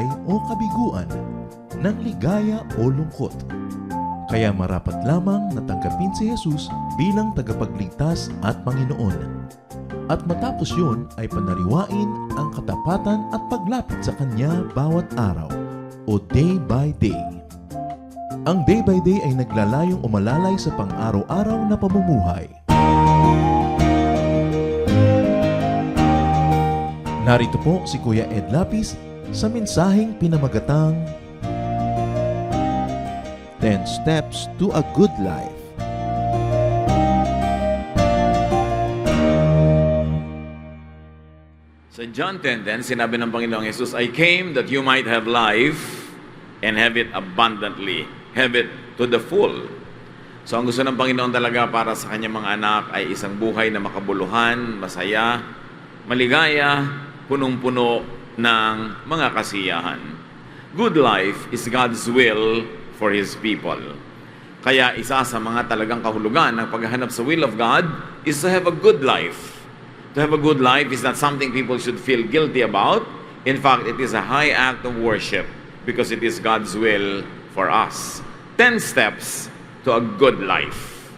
buhay o kabiguan, ng ligaya o lungkot. Kaya marapat lamang na tanggapin si Jesus bilang tagapagligtas at Panginoon. At matapos yun ay panariwain ang katapatan at paglapit sa Kanya bawat araw o day by day. Ang day by day ay naglalayong umalalay sa pang-araw-araw na pamumuhay. Narito po si Kuya Ed Lapis sa mensaheng pinamagatang 10 Steps to a Good Life. Sa John 10:10, sinabi ng Panginoong Jesus, I came that you might have life and have it abundantly, have it to the full. So ang gusto ng Panginoon talaga para sa kanyang mga anak ay isang buhay na makabuluhan, masaya, maligaya, punong-puno ng mga kasiyahan. Good life is God's will for His people. Kaya isa sa mga talagang kahulugan ng paghahanap sa will of God is to have a good life. To have a good life is not something people should feel guilty about. In fact, it is a high act of worship because it is God's will for us. 10 steps to a good life.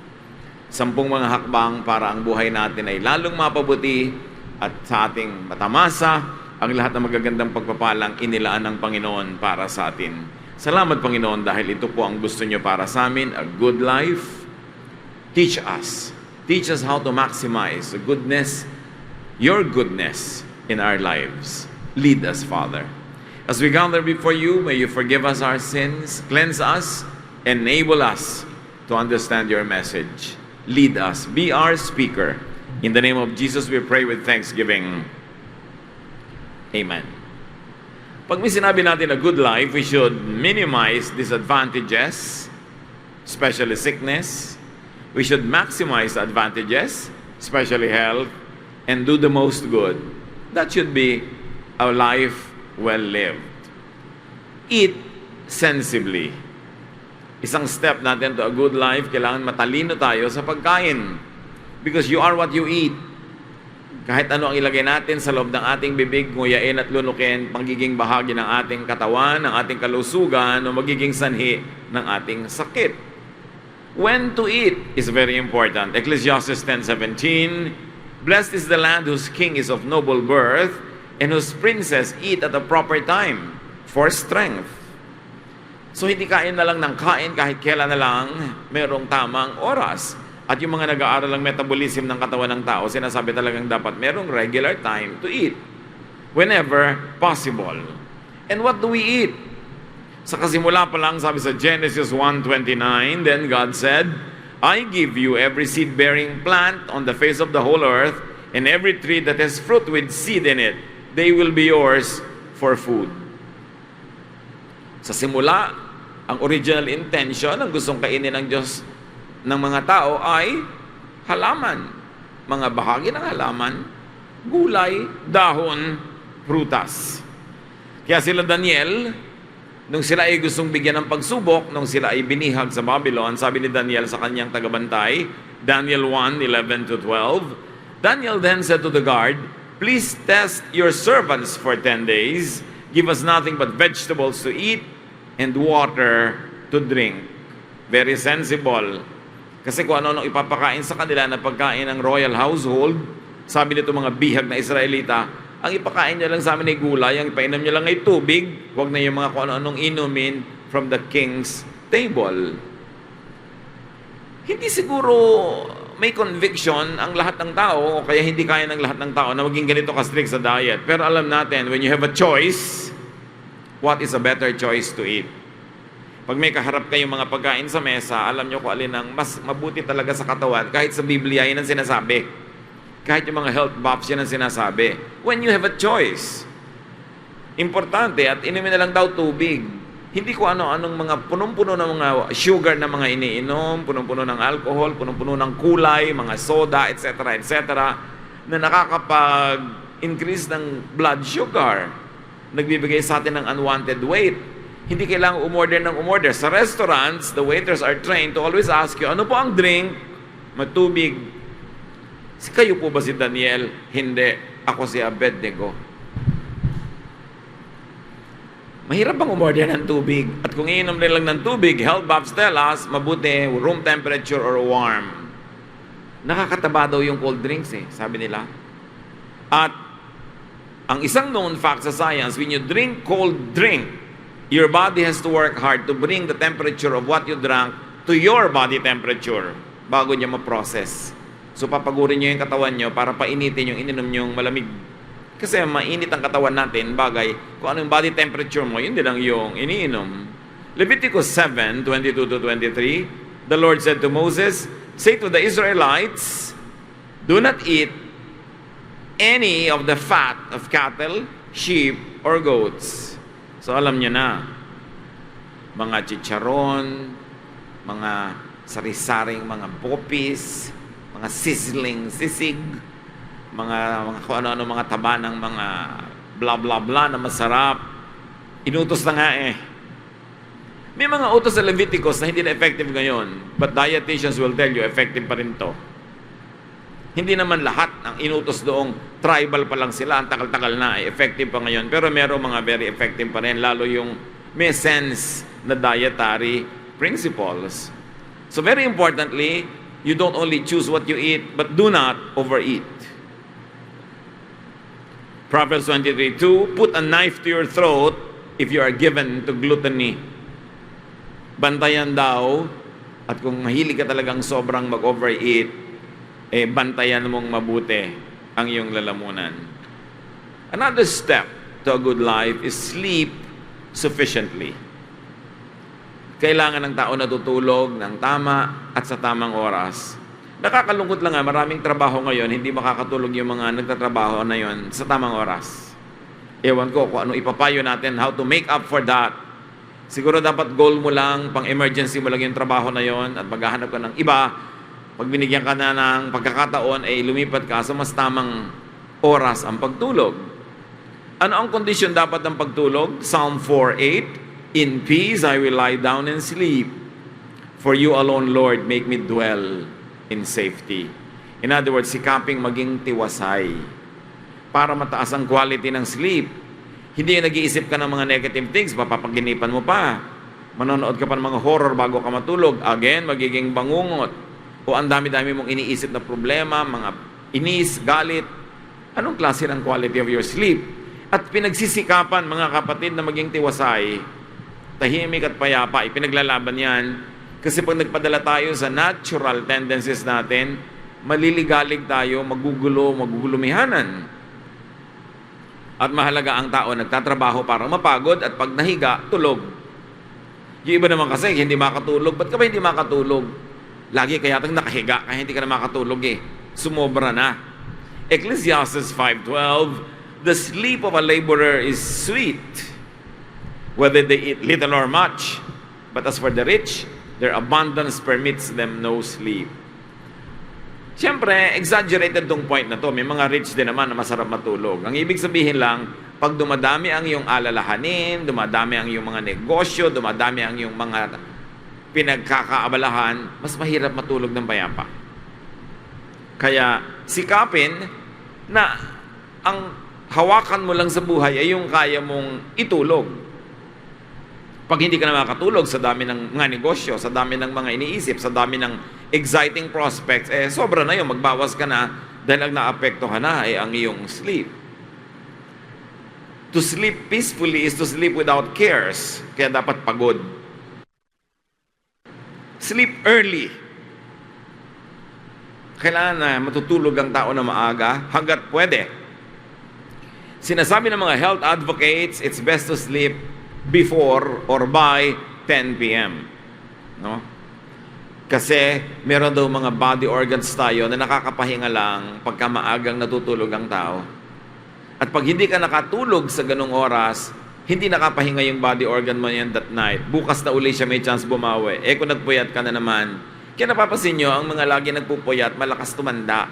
10 mga hakbang para ang buhay natin ay lalong mapabuti at sa ating matamasa ang lahat ng magagandang pagpapalang inilaan ng Panginoon para sa atin. Salamat Panginoon dahil ito po ang gusto niyo para sa amin, a good life. Teach us. Teach us how to maximize the goodness, your goodness in our lives. Lead us, Father. As we gather before you, may you forgive us our sins, cleanse us, enable us to understand your message. Lead us. Be our speaker. In the name of Jesus, we pray with thanksgiving. Amen. Pag may sinabi natin a good life, we should minimize disadvantages, especially sickness. We should maximize advantages, especially health, and do the most good. That should be a life well lived. Eat sensibly. Isang step natin to a good life, kailangan matalino tayo sa pagkain. Because you are what you eat. Kahit ano ang ilagay natin sa loob ng ating bibig, nguyain at lunukin, magiging bahagi ng ating katawan, ng ating kalusugan, o magiging sanhi ng ating sakit. When to eat is very important. Ecclesiastes 10:17, Blessed is the land whose king is of noble birth, and whose princes eat at a proper time, for strength. So hindi kain na lang ng kain kahit kailan na lang merong tamang oras. At yung mga nag-aaral ng metabolism ng katawan ng tao, sinasabi talagang dapat merong regular time to eat. Whenever possible. And what do we eat? Sa kasimula pa lang, sabi sa Genesis 1:29, then God said, I give you every seed-bearing plant on the face of the whole earth, and every tree that has fruit with seed in it, they will be yours for food. Sa simula, ang original intention, ang gustong kainin ng Diyos ng mga tao ay halaman. Mga bahagi ng halaman, gulay, dahon, prutas. Kaya sila Daniel, nung sila ay gustong bigyan ng pagsubok, nung sila ay binihag sa Babylon, sabi ni Daniel sa kanyang tagabantay, Daniel 1:11-12, Daniel then said to the guard, Please test your servants for 10 days. Give us nothing but vegetables to eat and water to drink. Very sensible. Kasi kung ano ipapakain sa kanila na pagkain ng royal household, sabi nito mga bihag na Israelita, ang ipakain nyo lang sa amin ay gulay, ang ipainom nyo lang ay tubig, huwag na yung mga kung ano-anong inumin from the king's table. Hindi siguro may conviction ang lahat ng tao, o kaya hindi kaya ng lahat ng tao na maging ganito ka-strict sa diet. Pero alam natin, when you have a choice, what is a better choice to eat? Pag may kaharap kayong mga pagkain sa mesa, alam nyo kung alin ang mas mabuti talaga sa katawan. Kahit sa Biblia, yun ang sinasabi. Kahit yung mga health buffs, yun ang sinasabi. When you have a choice, importante, at inumin na lang daw tubig. Hindi ko ano-anong mga punong-puno ng mga sugar na mga iniinom, punong-puno ng alcohol, punong-puno ng kulay, mga soda, etc., etc., na nakakapag-increase ng blood sugar. Nagbibigay sa atin ng unwanted weight. Hindi kailangang umorder ng umorder. Sa restaurants, the waiters are trained to always ask you, ano po ang drink? Matubig. Kayo po ba si Daniel? Hindi. Ako si Abednego. Mahirap bang umorder ng tubig? At kung iinom nila lang ng tubig, health buffs tell us, mabuti, room temperature or warm. Nakakataba daw yung cold drinks sabi nila. At ang isang known fact sa science, when you drink cold drink, your body has to work hard to bring the temperature of what you drank to your body temperature bago niya ma-process. So papagurin niyo yung katawan niyo para painitin yung ininom niyong malamig. Kasi mainit ang katawan natin, bagay, kung ano yung body temperature mo, yun din ang yung iniinom. Leviticus 7:22-23, the Lord said to Moses, say to the Israelites, do not eat any of the fat of cattle, sheep, or goats. So alam niyo na, mga chicharon, mga sari-saring mga popis, mga sizzling sisig, mga kung ano-ano mga taba ng mga blah blah blah na masarap. Inutos na nga May mga utos sa Leviticus na hindi na effective ngayon, but dietitians will tell you effective pa rin to. Hindi naman lahat ng inutos doong tribal pa lang sila, ang tagal-tagal na ay effective pa ngayon, pero meron mga very effective pa rin, lalo yung may sense na dietary principles. So very importantly, you don't only choose what you eat, but do not overeat. Proverbs 23:2, put a knife to your throat if you are given to gluttony. Bantayan daw, at kung mahilig ka talagang sobrang mag-overeat, bantayan mong mabuti ang iyong lalamunan. Another step to a good life is sleep sufficiently. Kailangan ng tao natutulog ng tama at sa tamang oras. Nakakalungkot lang maraming trabaho ngayon, hindi makakatulog yung mga nagtatrabaho na yon sa tamang oras. Ewan ko kung ano ipapayo natin, how to make up for that. Siguro dapat goal mo lang, pang emergency mo lang yung trabaho na yon at maghahanap ka ng iba. Pag binigyan ka na ng pagkakataon, lumipat ka sa mas tamang oras ang pagtulog. Ano ang kondisyon dapat ng pagtulog? Psalm 4:8, in peace I will lie down and sleep. For you alone, Lord, make me dwell in safety. In other words, sikaping maging tiwasay para mataas ang quality ng sleep. Hindi yung nag-iisip ka ng mga negative things, mapapaginipan mo pa. Manonood ka pa ng mga horror bago ka matulog. Again, magiging bangungot. O ang dami-dami mong iniisip na problema, mga inis, galit. Anong klase ng quality of your sleep? At pinagsisikapan, mga kapatid, na maging tiwasay, tahimik at payapa, ipinaglalaban yan. Kasi pag nagpadala tayo sa natural tendencies natin, maliligalig tayo, magugulumihanan. At mahalaga ang tao nagtatrabaho para mapagod at pag nahiga, tulog. Yung iba naman kasi, hindi makatulog. Ba't ka ba hindi makatulog? Lagi kaya tang nakahiga, kaya hindi ka na makatulog Sumobra na. Ecclesiastes 5:12, the sleep of a laborer is sweet, whether they eat little or much. But as for the rich, their abundance permits them no sleep. Siyempre, exaggerated tong point na to. May mga rich din naman na masarap matulog. Ang ibig sabihin lang, pag dumadami ang iyong alalahanin, dumadami ang iyong mga negosyo, dumadami ang iyong mga pinagkakaabalahan, mas mahirap matulog ng payapa. Kaya, sikapin na ang hawakan mo lang sa buhay ay yung kaya mong itulog. Pag hindi ka na makatulog sa dami ng mga negosyo, sa dami ng mga iniisip, sa dami ng exciting prospects, sobra na yun, magbawas ka na dahil ang naapektuhan na ang iyong sleep. To sleep peacefully is to sleep without cares. Kaya dapat pagod. Sleep early. Kailangan na matutulog ang tao na maaga hanggat pwede. Sinasabi ng mga health advocates, it's best to sleep before or by 10 p.m. No? Kasi meron daw mga body organs tayo na nakakapahinga lang pagka maagang natutulog ang tao. At pag hindi ka nakatulog sa ganung oras, hindi nakapahinga yung body organ mo yan that night. Bukas na uli siya may chance bumawi. Kung nagpuyat ka na naman, kaya napapansin nyo, ang mga lagi nagpupuyat, malakas tumanda.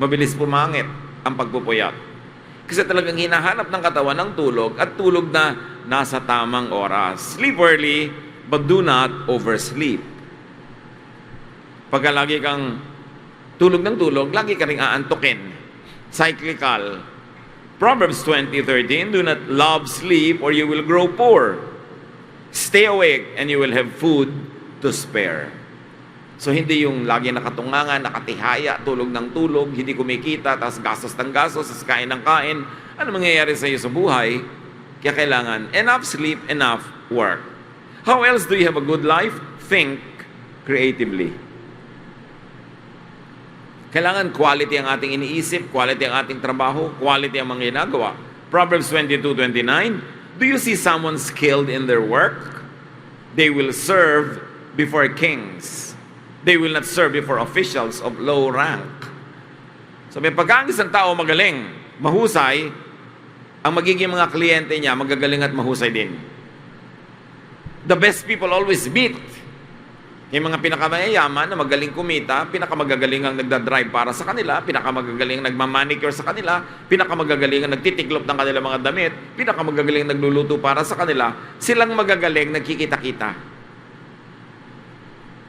Mabilis pumangit ang pagpupuyat. Kasi talagang hinahanap ng katawan ng tulog at tulog na nasa tamang oras. Sleep early, but do not oversleep. Pagka lagi kang tulog ng tulog, lagi ka rin aantukin. Cyclical. Proverbs 20:13, do not love sleep or you will grow poor. Stay awake and you will have food to spare. So hindi yung lagi nakatungangan, nakatihaya, tulog ng tulog, hindi kumikita, tapos gastos ng gastos, tapos kain ng kain. Ano mangyayari sa iyo sa buhay? Kaya kailangan enough sleep, enough work. How else do you have a good life? Think creatively. Kailangan quality ang ating iniisip, quality ang ating trabaho, quality ang mga ginagawa. Proverbs 22:29, do you see someone skilled in their work? They will serve before kings. They will not serve before officials of low rank. So may pagka ang isang tao magaling, mahusay, ang magiging mga kliyente niya magagaling at mahusay din. The best people always meet. Yung mga pinakamayayaman na magaling kumita, pinakamagagaling ang nagdadrive para sa kanila, pinakamagagaling ang nagmamanicure sa kanila, pinakamagagaling ang nagtitiklop ng kanilang mga damit, pinakamagagaling ang nagluluto para sa kanila, silang magagaling nagkikita-kita.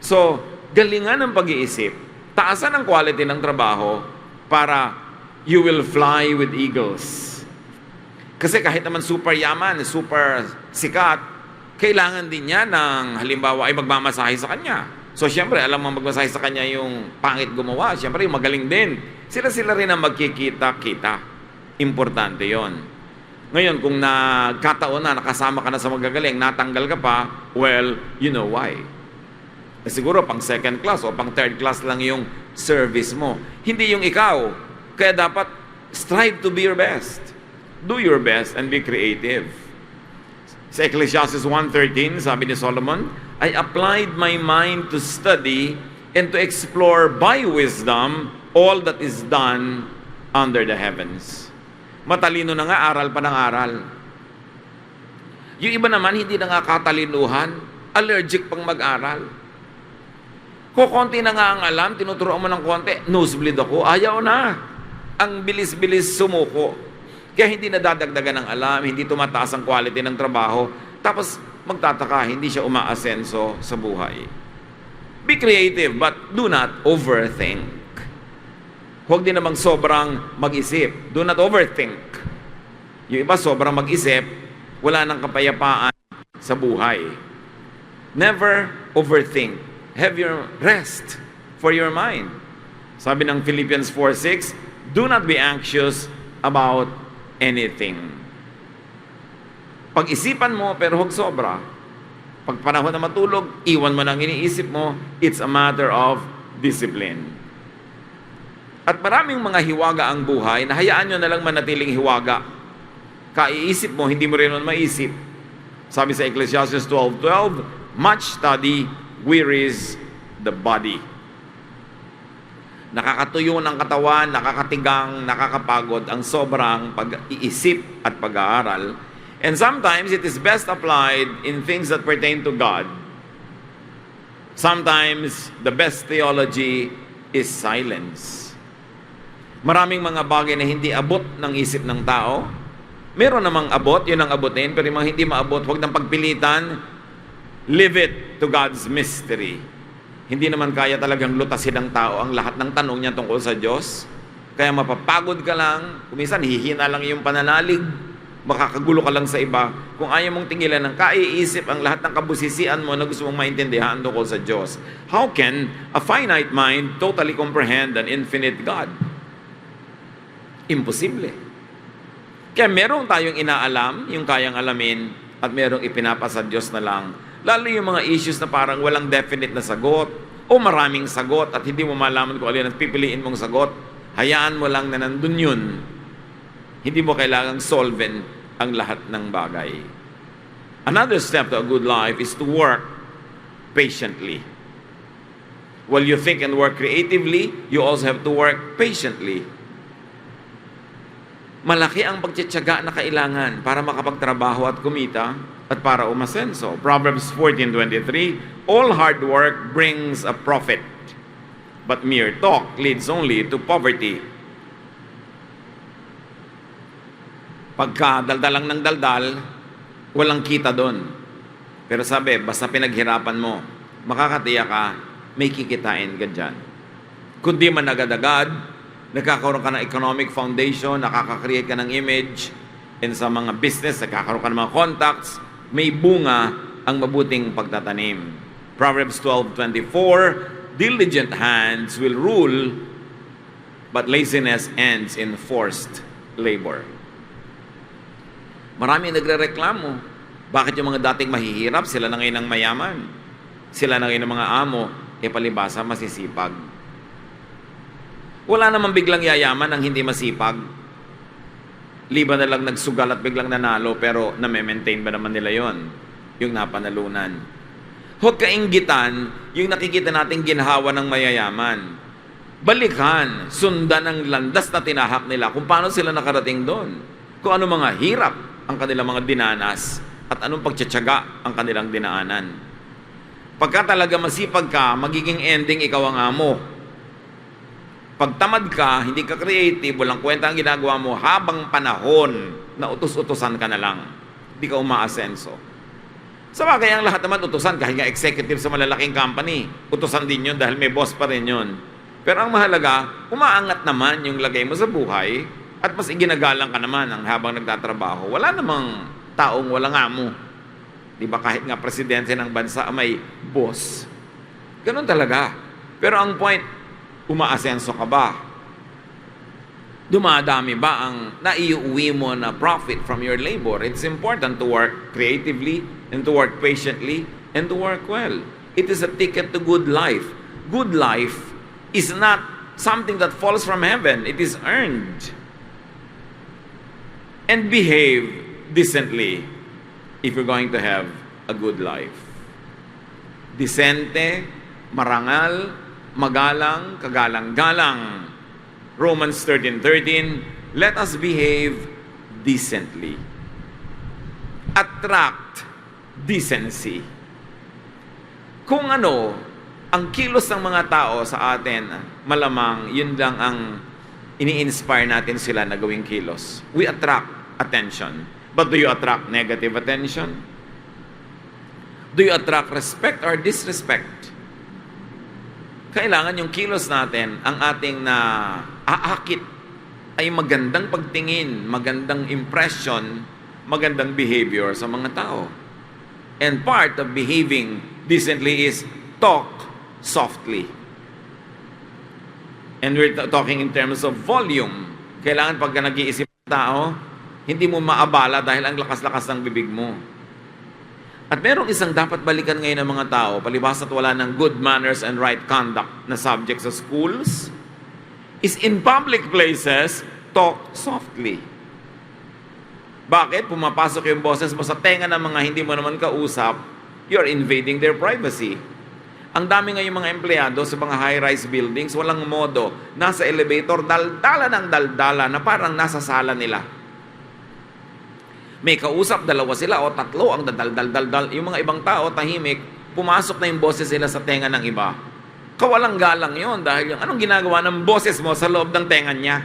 So, galingan ng pag-iisip, taasan ang quality ng trabaho para you will fly with eagles. Kasi kahit naman super yaman, super sikat, kailangan din niya ng halimbawa ay magmamasahe sa kanya. So, siyempre, alam mo magmasahe sa kanya yung pangit gumawa. Siyempre, yung magaling din. Sila rin ang magkikita-kita. Importante yon. Ngayon, kung nagkataon na, nakasama ka na sa magagaling, natanggal ka pa, well, you know why. Siguro pang second class o pang third class lang yung service mo. Hindi yung ikaw. Kaya dapat strive to be your best. Do your best and be creative. Sa Ecclesiastes 1:13, sabi ni Solomon, I applied my mind to study and to explore by wisdom all that is done under the heavens. Matalino na nga, aral pa ng aral. Yung iba naman, hindi na nga katalinuhan, allergic pang mag-aral. Kukonti na nga ang alam, tinuturoan mo ng konti, nosebleed ako, ayaw na. Ang bilis-bilis sumuko. Kaya hindi nadadagdagan ng alam, hindi tumataas ang quality ng trabaho, tapos magtataka, hindi siya umaasenso sa buhay. Be creative, but do not overthink. Huwag din namang sobrang mag-isip. Do not overthink. Yung iba sobrang mag-isip, wala nang kapayapaan sa buhay. Never overthink. Have your rest for your mind. Sabi ng Philippians 4:6, do not be anxious about anything. Pag-isipan mo pero huwag sobra. Pag panahon na matulog, iwan mo nang iniisip mo, it's a matter of discipline. At maraming mga hiwaga ang buhay, na hayaan nyo na lang manatiling hiwaga. Kaiisip mo, hindi mo rin naman maisip. Sabi sa Ecclesiastes 12:12, much study wearies the body. Nakakatuyo ng katawan, nakakatigang, nakakapagod ang sobrang pag-iisip at pag-aaral. And sometimes it is best applied in things that pertain to God. Sometimes the best theology is silence. Maraming mga bagay na hindi abot ng isip ng tao. Meron namang abot, yun ang abutin, pero yung mga hindi maabot, huwag nang pagpilitan. Leave it to God's mystery. Hindi naman kaya talagang lutasin ng tao ang lahat ng tanong niya tungkol sa Diyos. Kaya mapapagod ka lang, kuminsan hihina lang yung pananalig, makakagulo ka lang sa iba. Kung ayaw mong tingilan ng kaiisip ang lahat ng kabusisian mo na gusto mong maintindihan tungkol sa Diyos. How can a finite mind totally comprehend an infinite God? Imposible. Kaya merong tayong inaalam, yung kayang alamin, at merong ipinapasa Diyos na lang. Lalo yung mga issues na parang walang definite na sagot o maraming sagot at hindi mo malaman kung alin ang pipiliin mong sagot. Hayaan mo lang na nandun yun. Hindi mo kailangang solven ang lahat ng bagay. Another step to a good life is to work patiently. While you think and work creatively, you also have to work patiently. Malaki ang pagtitiyaga na kailangan para makapagtrabaho at kumita at para umasenso. Proverbs 14:23, all hard work brings a profit, but mere talk leads only to poverty. Pagka daldal lang ng daldal, walang kita doon. Pero sabi, basta pinaghirapan mo, makakatiya ka, may kikitain ka dyan. Kundi man agad-agad, nagkakaroon ka ng economic foundation, nakaka-create ka ng image, and sa mga business, nagkakaroon ka ng mga contacts, may bunga ang mabuting pagtatanim. Proverbs 12:24, diligent hands will rule, but laziness ends in forced labor. Marami nagrereklamo. Bakit yung mga dating mahihirap, sila na ngayon ang mayaman? Sila na ngayon ang mga amo, palibasa masisipag. Wala namang biglang yayaman ang hindi masipag. Liban na lang nagsugal at biglang nanalo, pero na-maintain ba naman nila yon? Yung napanalunan. Huwag kainggitan yung nakikita nating ginhawa ng mayayaman. Balikan, sundan ang landas na tinahak nila kung paano sila nakarating doon. Kung ano mga hirap ang kanilang mga dinanas at anong pagtsatsaga ang kanilang dinaanan. Pagka talaga masipag ka, magiging ending ikaw ang amo. Pag tamad ka, hindi ka creative, walang kwenta ang ginagawa mo, habang panahon na utos-utosan ka na lang. Hindi ka umaasenso. Sa bagay, ang lahat naman utusan, kahit nga executive sa malalaking company, utusan din yun dahil may boss pa rin yun. Pero ang mahalaga, umaangat naman yung lagay mo sa buhay at mas iginagalang ka naman ang habang nagtatrabaho. Wala namang taong walang amo. Di ba kahit nga presidente ng bansa may boss? Ganun talaga. Pero ang point, umaasenso ka ba? Dumadami ba ang naiuwi mo na profit from your labor? It's important to work creatively and to work patiently and to work well. It is a ticket to good life. Good life is not something that falls from heaven. It is earned. And behave decently if you're going to have a good life. Decente, marangal, magalang, kagalang-galang. Romans 13:13, let us behave decently. Attract decency. Kung ano, ang kilos ng mga tao sa atin, malamang yun lang ang ini-inspire natin sila na gawing kilos. We attract attention. But do you attract negative attention? Do you attract respect or disrespect? Kailangan yung kilos natin, ang ating na aakit ay magandang pagtingin, magandang impression, magandang behavior sa mga tao. And part of behaving decently is talk softly. And we're talking in terms of volume. Kailangan pagka nag-iisip ng tao, hindi mo maabala dahil ang lakas-lakas ng bibig mo. At merong isang dapat balikan ngayon ng mga tao, palibhas at wala ng good manners and right conduct na subject sa schools, is in public places, talk softly. Bakit? Pumapasok yung boses mo sa tenga ng mga hindi mo naman kausap, you're invading their privacy. Ang dami ngayon mga empleyado sa mga high-rise buildings, walang modo, nasa elevator, daldala ng daldala na parang nasa sala nila. May kausap, dalawa sila o tatlo ang dadal-dal-dal. Yung mga ibang tao, tahimik, pumasok na yung boses sila sa tenga ng iba. Kawalang galang yon dahil yung anong ginagawa ng boses mo sa loob ng tenga niya?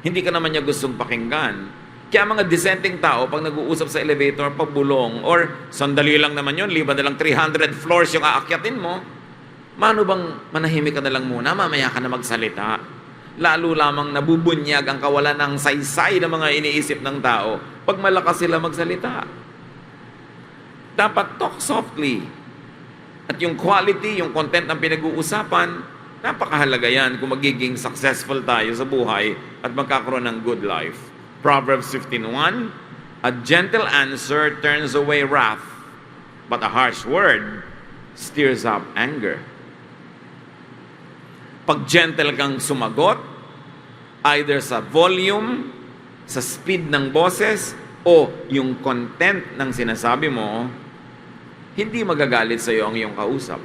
Hindi ka naman niya gustong pakinggan. Kaya mga dissenting tao, pag nag-uusap sa elevator, pabulong, or sandali lang naman yun, liban na lang 300 floors yung aakyatin mo, mano bang manahimik ka na lang muna, mamaya ka na magsalita? Lalo lamang nabubunyag ang kawalan ng saysay ng mga iniisip ng tao pag malakas sila magsalita. Dapat talk softly. At yung quality, yung content ng pinag-uusapan, napakahalaga yan kung magiging successful tayo sa buhay at magkakaroon ng good life. Proverbs 15:1, a gentle answer turns away wrath, but a harsh word stirs up anger. Pag gentle kang sumagot, either sa volume, sa speed ng boses, o yung content ng sinasabi mo, hindi magagalit sa iyo ang iyong kausap.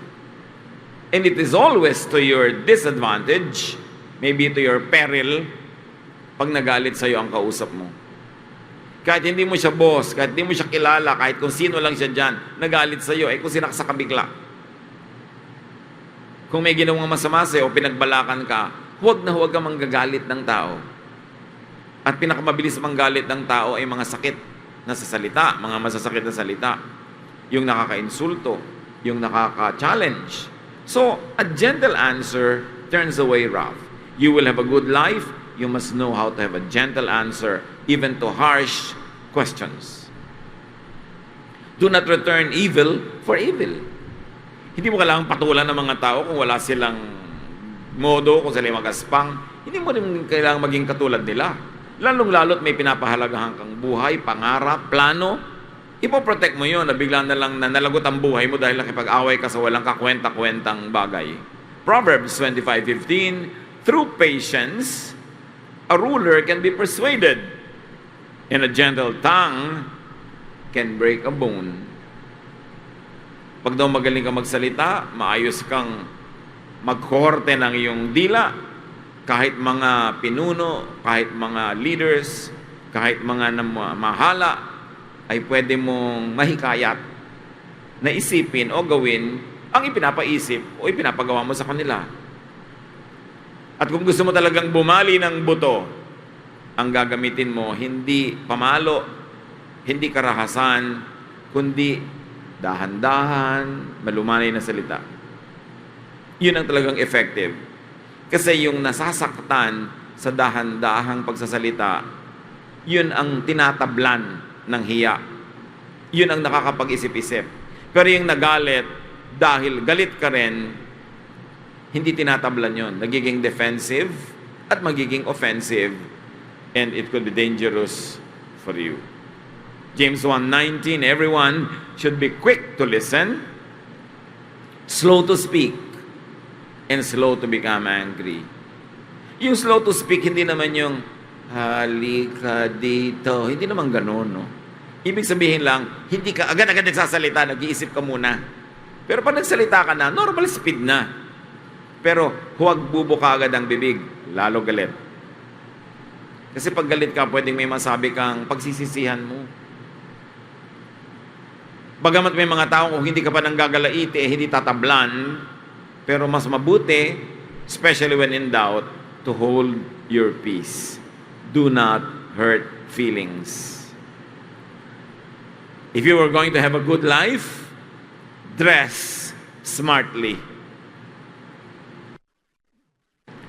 And it is always to your disadvantage, maybe to your peril, pag nagalit sa iyo ang kausap mo. Kahit hindi mo siya boss, kahit hindi mo siya kilala, kahit kung sino lang siya dyan, nagalit sa iyo, kung sinaksa ka bigla. Kung may ginawang masama sa'yo o pinagbalakan ka, huwag na huwag kang manggagalit ng tao. At pinakamabilis manggalit ng tao ay mga sakit na sa salita, mga masasakit na salita. Yung nakaka-insulto, yung nakaka-challenge. So, a gentle answer turns away wrath. you will have a good life, you must know how to have a gentle answer, even to harsh questions. Do not return evil for evil. Hindi mo kailangang patulan ng mga tao kung wala silang modo, kung sila magaspang. Hindi mo rin kailangang maging katulad nila. Lalong-lalot may pinapahalagahan kang buhay, pangarap, plano. Ipoprotect mo yun na bigla na lang nalagot ang buhay mo dahil nakipag-away ka sa walang kakwenta-kwentang bagay. Proverbs 25:15, through patience, a ruler can be persuaded, and a gentle tongue can break a bone. Pag daw magaling ka magsalita, maayos kang magkorte ng iyong dila, kahit mga pinuno, kahit mga leaders, kahit mga mahala, ay pwede mong mahikayat na isipin o gawin ang ipinapaisip o ipinapagawa mo sa kanila. At kung gusto mo talagang bumali ng buto, ang gagamitin mo, hindi pamalo, hindi karahasan, kundi dahan-dahan, malumanay na salita. Yun ang talagang effective. Kasi yung nasasaktan sa dahan-dahang pagsasalita, yun ang tinatablan ng hiya. Yun ang nakakapag-isip-isip. Pero yung nagalit, dahil galit ka rin, hindi tinatablan yun. Nagiging defensive at magiging offensive, and it could be dangerous for you. James 1:19, everyone should be quick to listen, slow to speak, and slow to become angry. Yung slow to speak, hindi naman yung halika dito. Hindi naman ganun, no? Ibig sabihin lang, hindi ka agad-agad nagsasalita, nag-iisip ka muna. Pero pag nagsalita ka na, normal speed na. Pero huwag bubuka agad ang bibig, lalo galit. Kasi pag galit ka, pwedeng may masabi kang pagsisisihan mo. Bagamat may mga tao kung hindi ka pa nanggagalaiti, hindi tatablan, pero mas mabuti, especially when in doubt, to hold your peace. Do not hurt feelings. If you are going to have a good life, dress smartly.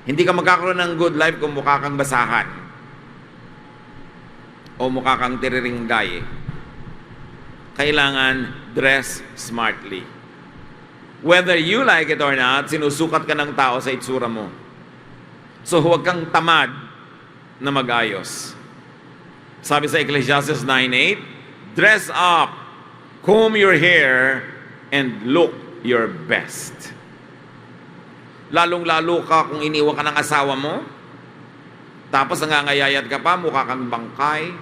Hindi ka magkakaroon ng good life kung mukha kang basahan o mukha kang tiriringgay. Kailangan dress smartly. Whether you like it or not, sinusukat ka ng tao sa itsura mo. So huwag kang tamad na mag-ayos. Sabi sa Ecclesiastes 9:8, dress up, comb your hair, and look your best. Lalong-lalo ka kung iniwan ka ng asawa mo, tapos nangangayayat ka pa, mukha kang bangkay,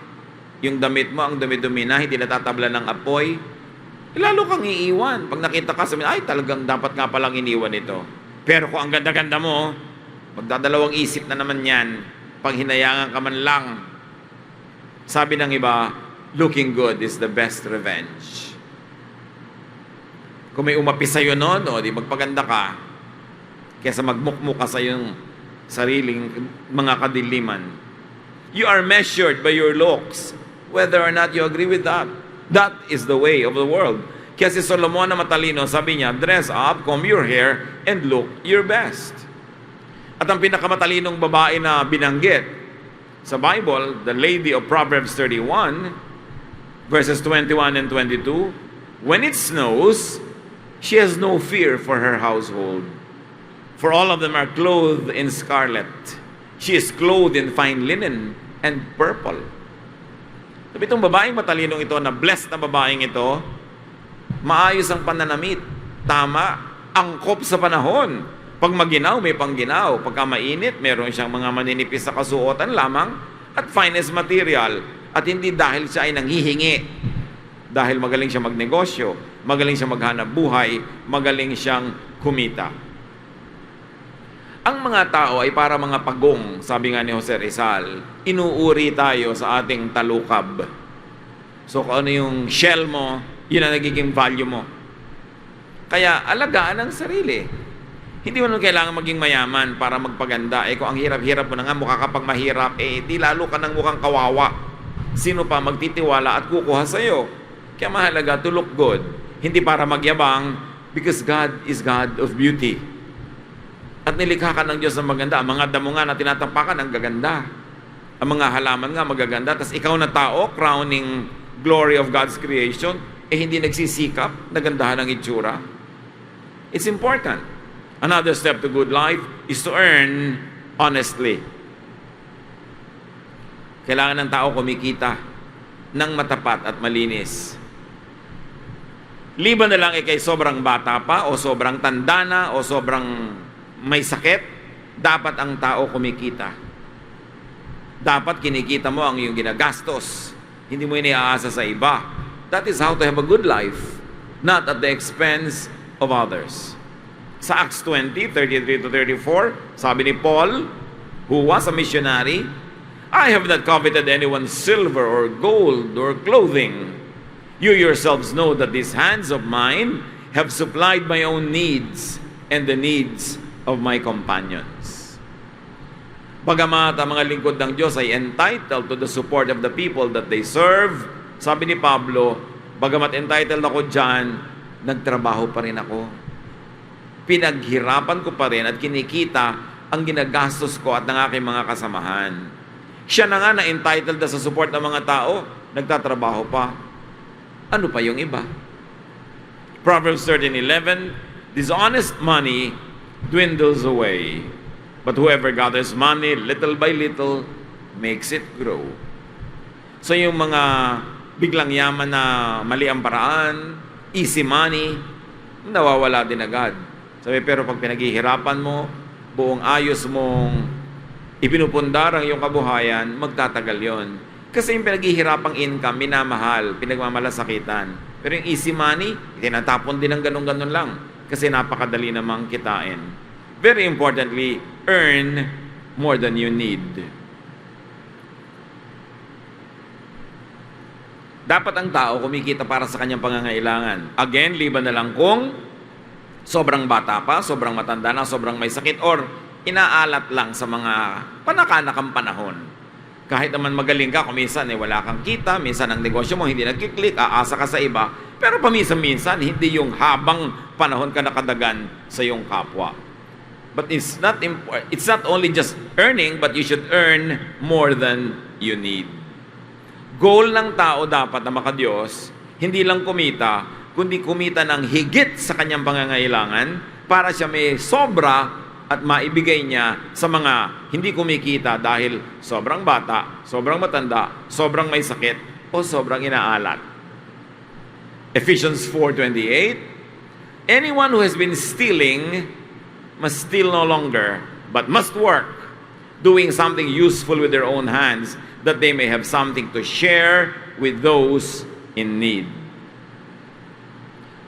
yung damit mo, ang dumi-dumi na, hindi natatabla ng apoy, lalo kang iiwan. Pag nakita ka, sabihin, ay, talagang dapat nga palang iniwan ito. Pero kung ang ganda-ganda mo, magdadalawang isip na naman yan, pag hinayangan ka man lang. Sabi ng iba, looking good is the best revenge. Kung may umapi sa'yo noon, di magpaganda ka, kaysa magmukmuk ka sa iyong sariling mga kadiliman. You are measured by your looks, whether or not you agree with that. That is the way of the world. Kaya si Solomon na matalino, sabi niya, dress up, comb your hair, and look your best. At ang pinakamatalinong babae na binanggit sa Bible, the lady of Proverbs 31, verses 21 and 22, when it snows, she has no fear for her household. For all of them are clothed in scarlet. She is clothed in fine linen and purple. Sabi itong babaeng matalinong ito, na blessed na babaeng ito, maayos ang pananamit, tama, angkop sa panahon. Pag maginaw, may pangginaw. Pagka mainit, meron siyang mga maninipis sa kasuotan lamang at finest material. At hindi dahil siya ay nanghihingi. Dahil magaling siya magnegosyo, magaling siya maghanap buhay, magaling siyang kumita. Ang mga tao ay para mga pagong, sabi nga ni Jose Rizal, inuuri tayo sa ating talukab. So kung ano yung shell mo, yun ang nagiging value mo. Kaya alagaan ang sarili. Hindi mo naman kailangan maging mayaman para magpaganda. Kung ang hirap-hirap mo na nga, mukha ka pang mahirap, di lalo ka ng mukhang kawawa. Sino pa magtitiwala at kukuha sa'yo? Kaya mahalaga to look good. Hindi para magyabang, because God is God of beauty. At nilikha ka ng Diyos na maganda. Ang mga damo nga na tinatapakan, ang gaganda. Ang mga halaman nga magaganda. Tapos ikaw na tao, crowning glory of God's creation, hindi nagsisikap, nagandahan ang itsura. It's important. Another step to good life is to earn honestly. Kailangan ng tao kumikita ng matapat at malinis. Liban na lang ikay sobrang bata pa o sobrang tanda na o sobrang may sakit, dapat ang tao kumikita. Dapat kinikita mo ang iyong ginagastos. Hindi mo iniaasa sa iba. That is how to have a good life, not at the expense of others. Sa Acts 20, 33 to 34, sabi ni Paul, who was a missionary, I have not coveted anyone's silver or gold or clothing. You yourselves know that these hands of mine have supplied my own needs and the needs of my companions. Bagamat ang mga lingkod ng Diyos ay entitled to the support of the people that they serve, sabi ni Pablo, bagamat entitled ako dyan, nagtrabaho pa rin ako. Pinaghirapan ko pa rin at kinikita ang ginagastos ko at ng aking mga kasamahan. Siya na nga na entitled na sa support ng mga tao, nagtatrabaho pa. Ano pa yung iba? Proverbs 13:11, dishonest money dwindles away, but whoever gathers money little by little makes it grow. So yung mga biglang yaman na mali ang paraan, easy money, nawawala din agad. Sabi, pero pag pinaghihirapan mo, buong ayos mong ipinupundar ang iyong kabuhayan, magtatagal yon. Kasi yung pinaghihirapang income, minamahal, pinagmamalasakitan. Pero yung easy money, tinatapon din ng ganun-ganun lang. Kasi napakadali namang kitain. Very importantly, earn more than you need. Dapat ang tao kumikita para sa kanyang pangangailangan. Again, liban na lang kung sobrang bata pa, sobrang matanda na, sobrang may sakit, or inaalat lang sa mga panakanakang panahon. Kahit naman magaling ka, kung minsan wala kang kita, minsan ang negosyo mo hindi nagkiklik, aasa ka sa iba, pero paminsan-minsan, hindi yung habang panahon ka nakadagan sa iyong kapwa. But it's not only just earning, but you should earn more than you need. Goal ng tao dapat na makadiyos, hindi lang kumita, kundi kumita ng higit sa kanyang pangangailangan para siya may sobra at maibigay niya sa mga hindi kumikita dahil sobrang bata, sobrang matanda, sobrang may sakit, o sobrang inaalat. Ephesians 4:28, anyone who has been stealing must steal no longer, but must work, doing something useful with their own hands, that they may have something to share with those in need.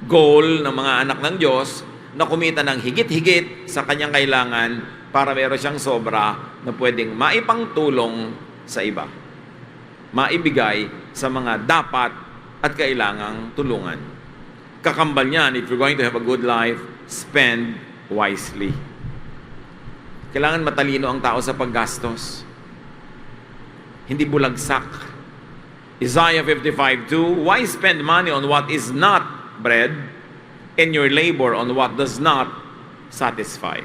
Goal ng mga anak ng Diyos na kumita ng higit-higit sa kanyang kailangan para meron siyang sobra na pwedeng maipangtulong sa iba. Maibigay sa mga dapat at kailangang tulungan. Kakambal niyan, if you're going to have a good life, spend wisely. Kailangan matalino ang tao sa paggastos. Hindi bulagsak. Isaiah 55:2, why spend money on what is not bread, and your labor on what does not satisfy?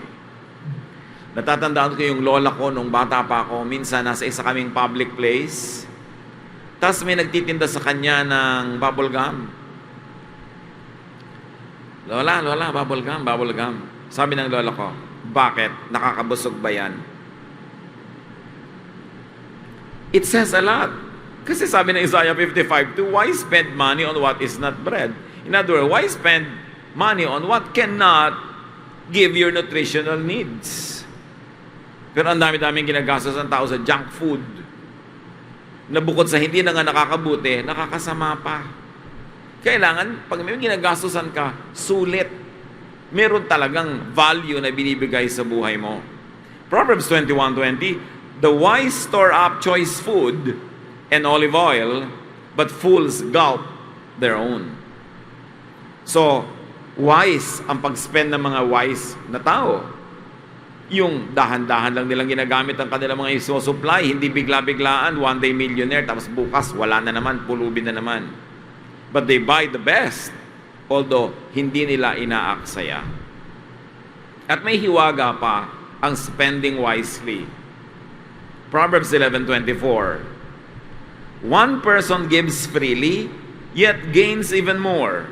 Natatandaan ko yung lola ko nung bata pa ako, minsan nasa isa kaming public place, tapos may nagtitinda sa kanya ng bubble gum. Lola, bubble gum. Sabi ng lola ko, bakit? Nakakabusog ba yan? It says a lot. Kasi sabi ng Isaiah 55:2, why spend money on what is not bread? In other words, why spend money on what cannot give your nutritional needs? Pero ang dami-daming ginagastos ng tao sa junk food na bukod sa hindi na nga nakakabuti, nakakasama pa. Kailangan, pag may ginagastosan ka, sulit. Meron talagang value na binibigay sa buhay mo. Proverbs 21:20, the wise store up choice food and olive oil, but fools gulp their own. So, wise ang pag-spend ng mga wise na tao. Yung dahan-dahan lang nilang ginagamit ang kanilang mga isusupply, hindi bigla-biglaan, one day millionaire, tapos bukas wala na naman, pulubin na naman. But they buy the best, although hindi nila inaaksaya. At may hiwaga pa ang spending wisely. Proverbs 11:24. One person gives freely, yet gains even more.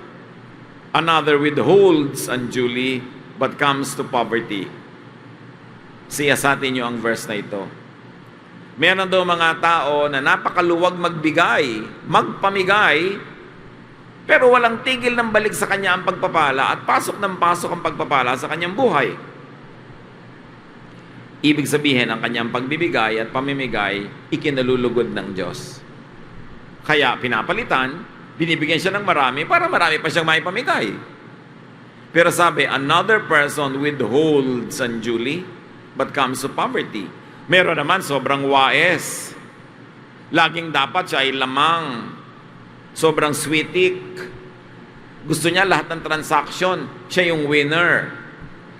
Another withholds unduly, but comes to poverty. Siyasatin niyo ang verse na ito. Meron daw mga tao na napakaluwag magbigay, magpamigay, pero walang tigil ng balik sa kanya ang pagpapala at pasok ng pasok ang pagpapala sa kanyang buhay. Ibig sabihin, ang kanyang pagbibigay at pamimigay, ikinalulugod ng Diyos. Kaya pinapalitan, binibigyan siya ng marami para marami pa siyang maipamigay. Pero sabi, another person withholds unduly, but comes to poverty. Meron naman sobrang wais. Laging dapat siya ay lamang. Sobrang sweetik. Gusto niya lahat ng transaction, siya yung winner.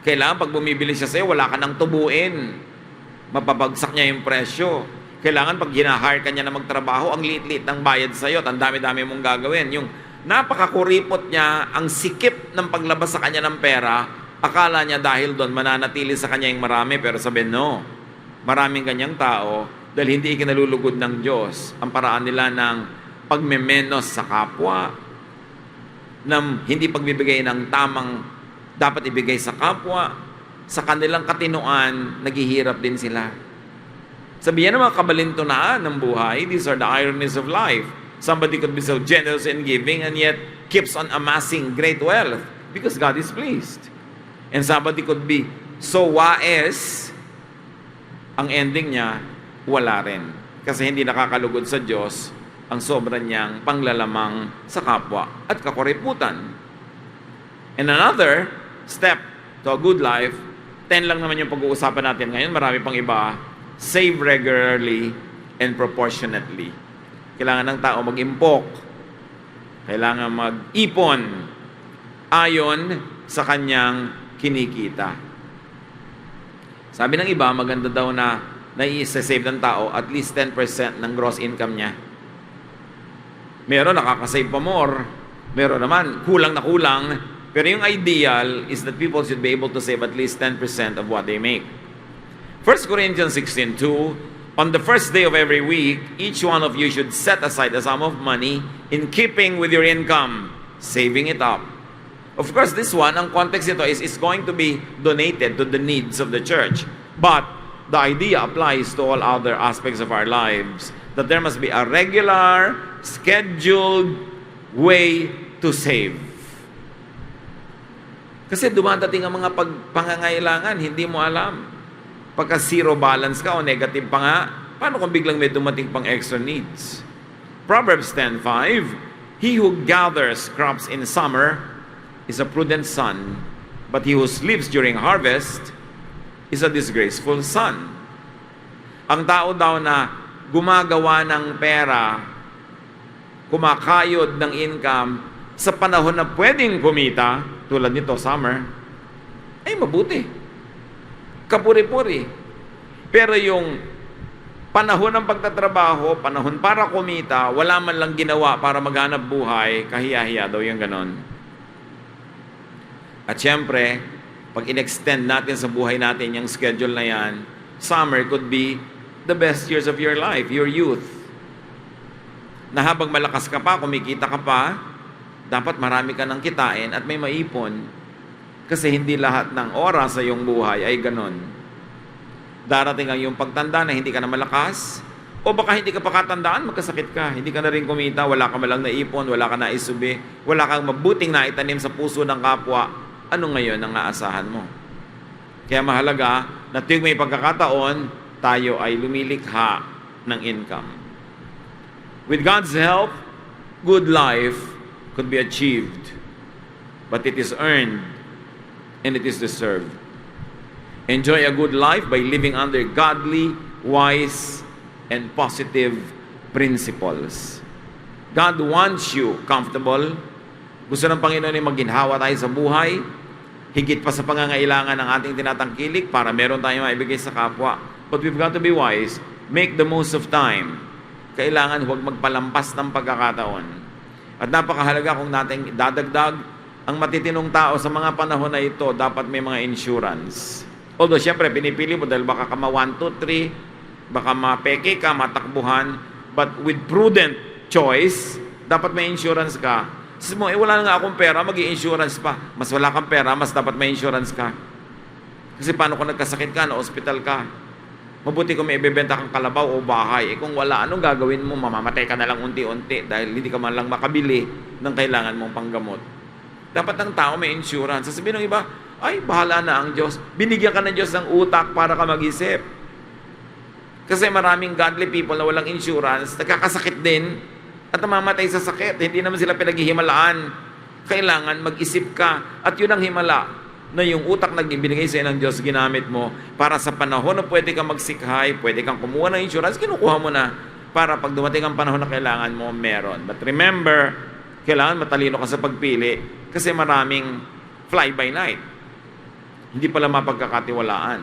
Kailangan pag bumibili siya sa'yo, wala ka nang tubuin. Mapabagsak niya yung presyo. Kailangan pag ginahire ka niya na magtrabaho, ang liit-liit ng bayad sa'yo at ang dami-dami mong gagawin. Yung napakakuripot niya, ang sikip ng paglabas sa kanya ng pera, akala niya dahil doon mananatili sa kanya yung marami, pero sabi, no. Maraming kanyang tao dahil hindi ikinalulugod ng Diyos ang paraan nila ng pagmemenos sa kapwa, ng hindi pagbibigay ng tamang dapat ibigay sa kapwa, sa kanilang katinoan, naghihirap din sila. Sabihin ng mga kabalintunaan ng buhay, these are the ironies of life. Somebody could be so generous in giving and yet keeps on amassing great wealth because God is pleased. And somebody could be so wais, ang ending niya, wala rin. Kasi hindi nakakalugod sa Diyos ang sobra niyang panglalamang sa kapwa at kakuriputan. And another step to a good life, 10 lang naman yung pag-uusapan natin ngayon, marami pang iba, save regularly and proportionately. Kailangan ng tao mag-impok. Kailangan mag-ipon ayon sa kanyang kinikita. Sabi ng iba, maganda daw na nai-save ng tao at least 10% ng gross income niya. Meron nakakasave pa more. Meron naman kulang na kulang. Pero yung ideal is that people should be able to save at least 10% of what they make. 1 Corinthians 16:2, on the first day of every week, each one of you should set aside a sum of money in keeping with your income, saving it up. Of course, this one, ang context nito is going to be donated to the needs of the church. But the idea applies to all other aspects of our lives, that there must be a regular, scheduled way to save. Kasi dumadating ang mga pangangailangan, hindi mo alam. Pagka zero balance ka o negative pa nga, paano kung biglang may dumating pang extra needs? Proverbs 10:5, he who gathers crops in summer is a prudent son, but he who sleeps during harvest is a disgraceful son. Ang tao daw na gumagawa ng pera, kumakayod ng income sa panahon na pwedeng kumita, tulad nito, summer, ay mabuti. Kapuri-puri. Pero yung panahon ng pagtatrabaho, panahon para kumita, wala man lang ginawa para maghanap buhay, kahiya-hiya daw yung ganon. At syempre, pag in-extend natin sa buhay natin yung schedule na yan, summer could be the best years of your life, your youth. Na habang malakas ka pa, kumikita ka pa, dapat marami ka ng kitain at may maipon. Kasi hindi lahat ng oras sa iyong buhay ay ganon. Darating ang iyong pagtanda na hindi ka na malakas, o baka hindi ka pa katandaan, magkasakit ka, hindi ka na rin kumita, wala ka malang naipon, wala ka na isubi, wala kang mabuting naitanim sa puso ng kapwa, ano ngayon ang aasahan mo? Kaya mahalaga na tuwing may pagkakataon, tayo ay lumilikha ng income. With God's help, good life could be achieved, but it is earned and it is deserved. Enjoy a good life by living under godly, wise, and positive principles. God wants you comfortable. Gusto ng Panginoon ay maginhawa tayo sa buhay, higit pa sa pangangailangan ng ating tinatangkilik para meron tayong maibigay sa kapwa. But we've got to be wise. Make the most of time. Kailangan huwag magpalampas ng pagkakataon. At napakahalaga kung natin dadagdag ang matitinong tao sa mga panahon na ito, dapat may mga insurance. Although, siyempre, pinipili mo dahil baka ka ma 1, 2, 3, baka mapeke ka, matakbuhan, but with prudent choice, dapat may insurance ka. Sabi mo, wala na nga akong pera, mag-i-insurance pa. Mas wala kang pera, mas dapat may insurance ka. Kasi paano kung nagkasakit ka, na hospital ka? Mabuti kung may ibebenta kang kalabaw o bahay. Kung wala, anong gagawin mo? Mamamatay ka na lang unti-unti dahil hindi ka man lang makabili ng kailangan mong panggamot. Dapat ang tao may insurance. Sasabihin ng iba, ay, bahala na ang Diyos. Binigyan ka ng Diyos ng utak para ka mag-isip. Kasi maraming godly people na walang insurance, nagkakasakit din at namamatay sa sakit. Hindi naman sila pinaghihimalaan. Kailangan mag-isip ka. At yun ang himala na yung utak na binigay sa ng Diyos, ginamit mo para sa panahon na pwede kang magsikhay, pwede kang kumuha ng insurance, kinukuha mo na para pag dumating ang panahon na kailangan mo, meron. But remember, kailangan matalino ka sa pagpili kasi maraming fly-by-night. Hindi pala mapagkakatiwalaan.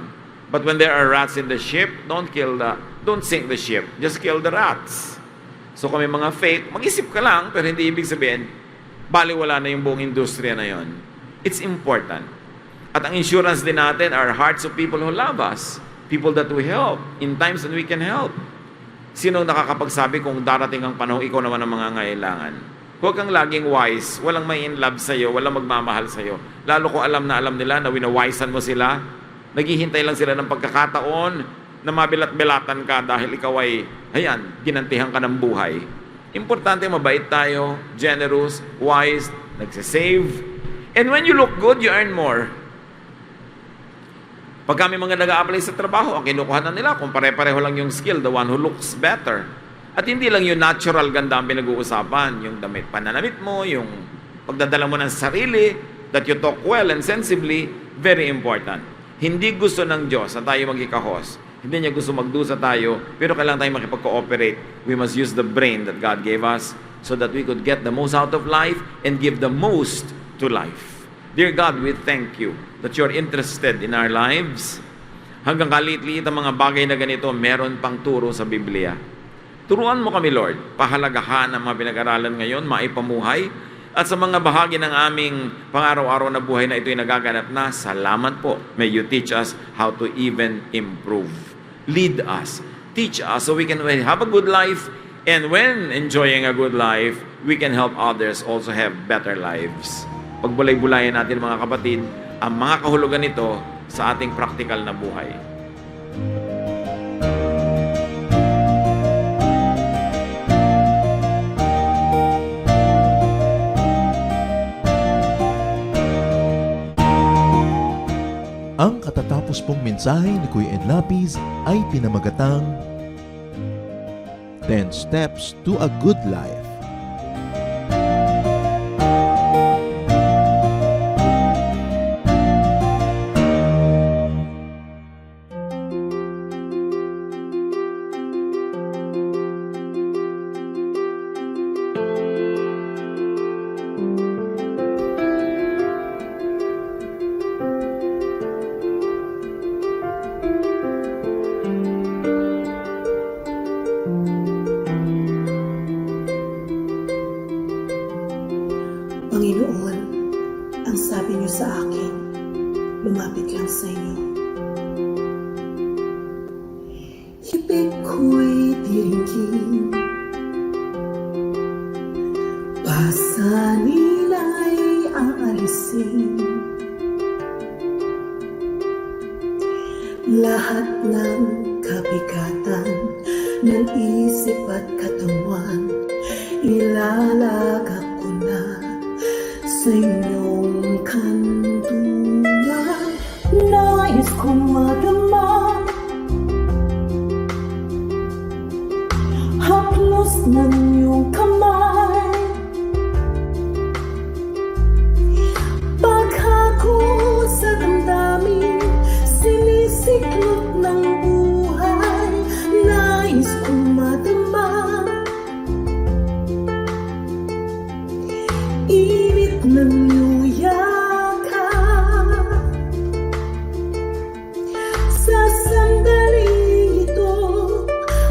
But when there are rats in the ship, don't sink the ship. Just kill the rats. So kung may mga fake, mag-isip ka lang, pero hindi ibig sabihin, baliwala na yung buong industriya na yon. It's important. At ang insurance din natin are hearts of people who love us. People that we help in times when we can help. Sino nakakapagsabi kung darating ang panahon, ikaw naman ang mga ngailangan? Huwag kang laging wise. Walang may in love sa'yo. Walang magmamahal sa'yo. Lalo kung alam na alam nila na winawisan mo sila. Naghihintay lang sila ng pagkakataon na mabilat-bilatan ka dahil ikaw ay, ginantihan ka ng buhay. Importante, mabait tayo, generous, wise, nagsisave. And when you look good, you earn more. Pag kami mga nag-a-apply sa trabaho, ang kinukuha na nila, kung pare-pareho lang yung skill, the one who looks better. At hindi lang yung natural ganda ang pinag-uusapan, yung damit pananamit mo, yung pagdadala mo ng sarili, that you talk well and sensibly, very important. Hindi gusto ng Diyos na tayo magikahos. Hindi niya gusto magdusa tayo, pero kailangan tayo makipag-cooperate. We must use the brain that God gave us so that we could get the most out of life and give the most to life. Dear God, we thank you that you're interested in our lives. Hanggang kalit-liit ang mga bagay na ganito, meron pang turo sa Biblia. Turuan mo kami, Lord, pahalagahan ang mga pinag-aralan ngayon, maipamuhay, at sa mga bahagi ng aming pang-araw-araw na buhay na ito'y nagaganap na, salamat po. May you teach us how to even improve. Lead us. Teach us so we can have a good life, and when enjoying a good life, we can help others also have better lives. Pagbulay-bulayan natin, mga kapatid, ang mga kahulugan nito sa ating practical na buhay. Ang katatapos pong mensahe ni Kuya Ed Lapis ay pinamagatang 10 Steps to a Good Life. Panginoon, ang sabi niyo sa akin, lumapit lang sa inyo. Ibig ko'y tiringin, pasanin ay aalisin. Lahat ng kabigatan ng isip at katawan, ilalagak ko na sa inyong kantungan. Nais kong madama haplos ng iyong kamay. Paghako sa damdamin, sinisiklop ng buhay. Nais kong madama init ng iyong yakap. Sa sandaling ito,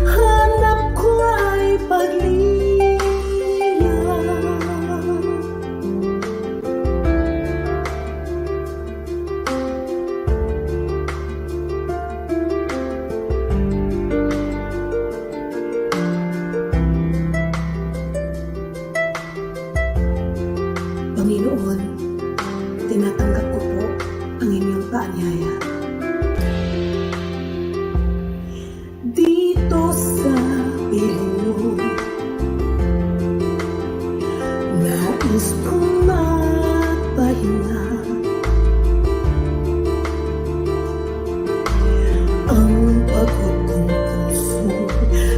hanap ko ay pagliliyab. Panginoon, tinatanggap ko po ang inyong paanyaya. Dito sa piling mo, nais kong magpahinga. Ang pagod kong puso,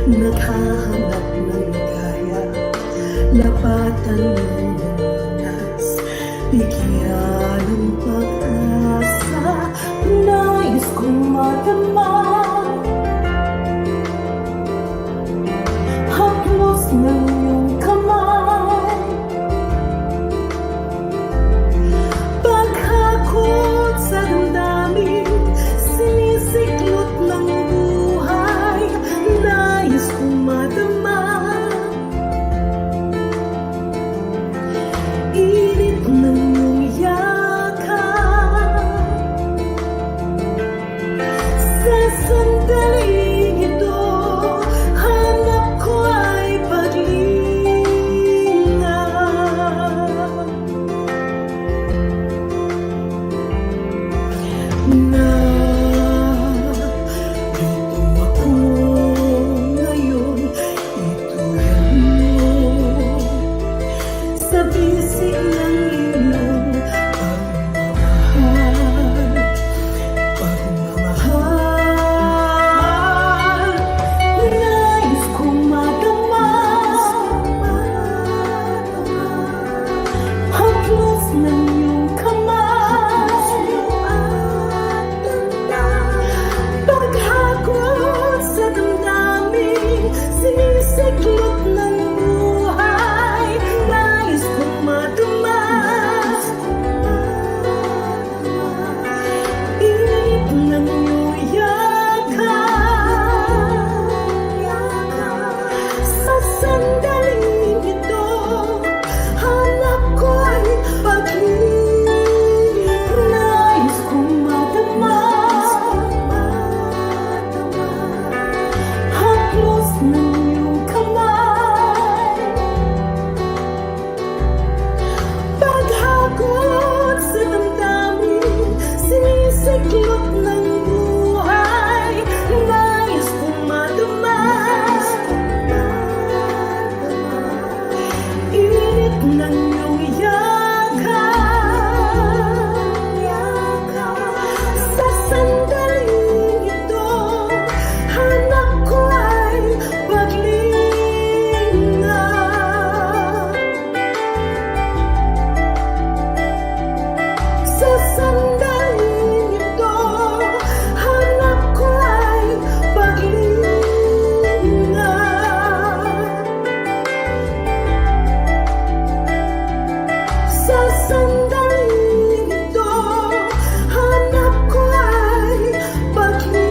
naghahanap ng ligaya. Lapatan mo nas, bigyan ng pag-asa. Nais kong madama, haplos ng iyong kamay. Paghakot sa damdamin, sinisiklot ng buhay. Nais kong madama, init ng iyong yakap. Sa sandaling ito, hanap ko ay paglinga. Narito ako ngayon, ituloy mo sa bisig ng iyong pagmamahal. Nais kong madama, haplos ng iyong kamay. Paghakot sa damdamin, sinisiklot ng buhay. Nais kong maduma, init ng iyong yakap. Sa sandaling ito, hanap ko ay pag-ibig. Nais kong madama, haplos ng iyong kamay. Paghakot sa damdamin, sinisiklot ng buhay. Nais kong madama, init ng iyong yakap. Sa sandaling ito, hanap ko ay paglinga. Sa sandaling ito, hanap ko ay paglinga. Sa sandaling ito, hanap ko ay paglinga.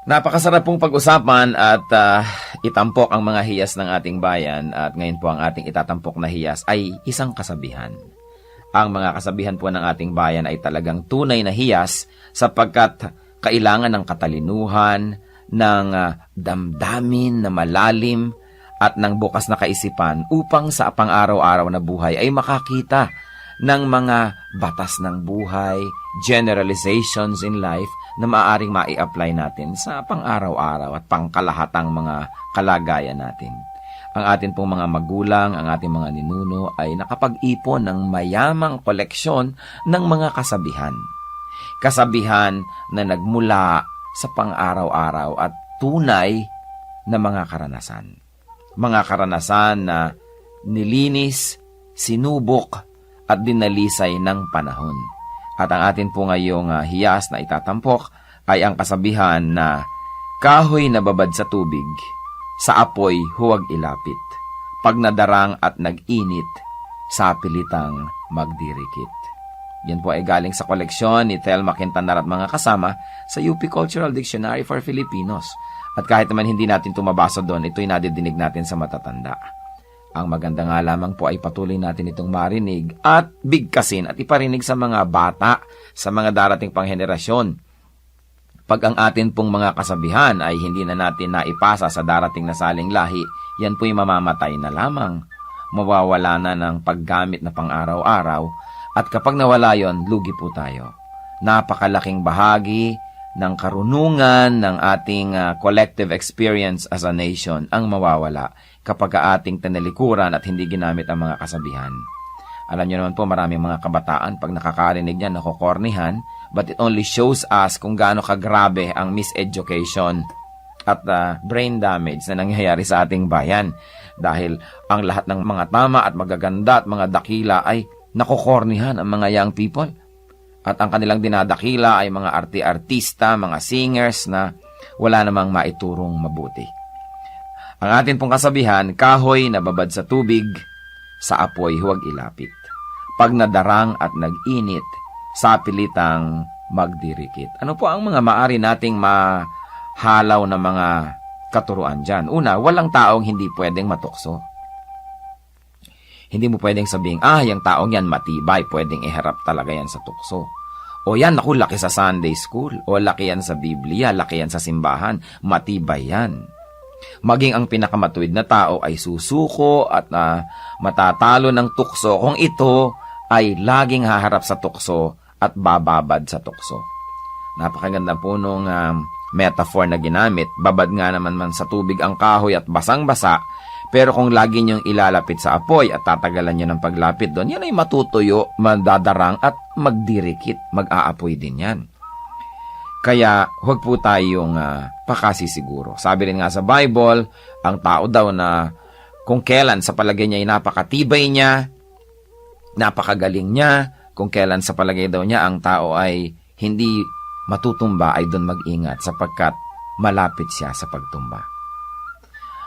Napakasarap pong pag-usapan at itampok ang mga hiyas ng ating bayan, at ngayon po ang ating itatampok na hiyas ay isang kasabihan. Ang mga kasabihan po ng ating bayan ay talagang tunay na hiyas sapagkat kailangan ng katalinuhan, ng damdamin na malalim at ng bukas na kaisipan upang sa pang-araw-araw na buhay ay makakita ng mga batas ng buhay, generalizations in life na maaaring mai-apply natin sa pang-araw-araw at pangkalahatang mga kalagayan natin. Ang atin pong mga magulang, ang ating mga ninuno ay nakapag-ipon ng mayamang koleksyon ng mga kasabihan. Kasabihan na nagmula sa pang-araw-araw at tunay na mga karanasan. Mga karanasan na nilinis, sinubok at dinalisay ng panahon. At ang atin po ngayong hiyas na itatampok ay ang kasabihan na kahoy na babad sa tubig, sa apoy huwag ilapit. pag nadarang at nag-init, sa pilitang magdirikit. Yan po ay galing sa koleksyon ni Thelma Quintanar at mga kasama sa UP Cultural Dictionary for Filipinos. At kahit naman hindi natin tumabasa doon, ito'y nadidinig natin sa matatanda. Ang maganda nga lamang po ay patuloy natin itong marinig at bigkasin at iparinig sa mga bata, sa mga darating pang henerasyon. Pag ang atin pong mga kasabihan ay hindi na natin naipasa sa darating na saling lahi, yan po'y mamamatay na lamang. Mawawala na ng paggamit na pang-araw-araw, at kapag nawala yon, lugi po tayo. Napakalaking bahagi ng karunungan ng ating collective experience as a nation ang mawawala kapag ating tinalikuran at hindi ginamit ang mga kasabihan. Alam niyo naman po, maraming mga kabataan pag nakakarinig niyan, nakokornihan, but it only shows us kung gaano kagrabe ang miseducation at brain damage na nangyayari sa ating bayan. Dahil ang lahat ng mga tama at magaganda at mga dakila ay nakokornihan ang mga young people. At ang kanilang dinadakila ay mga artista, mga singers na wala namang maiturong mabuti. Ang atin pong kasabihan, kahoy na babad sa tubig, sa apoy huwag ilapit. Pag nadarang at nag-init, sa pilitang magdirikit. Ano po ang mga maari nating mahalaw na mga katuruan dyan? Una, walang taong hindi pwedeng matukso. Hindi mo pwedeng sabing, yung taong yan matibay, pwedeng iharap talaga yan sa tukso. O yan, naku, laki sa Sunday school. O laki yan sa Biblia, laki yan sa simbahan. Matibay yan. Maging ang pinakamatuwid na tao ay susuko at matatalo ng tukso kung ito ay laging haharap sa tukso at bababad sa tukso. Napakaganda po nung metaphor na ginamit. Babad nga naman sa tubig ang kahoy at basang-basa. Pero kung lagi niyong ilalapit sa apoy at tatagalan niyo ng paglapit doon, yan ay matutuyo, madadarang at magdirikit, mag-aapoy din yan. Kaya huwag po tayong pakasisiguro. Sabi rin nga sa Bible, ang tao daw na kung kailan sa palagay niya ay napakatibay niya, napakagaling niya, kung kailan sa palagay daw niya ang tao ay hindi matutumba, ay doon mag-ingat sapagkat malapit siya sa pagtumba.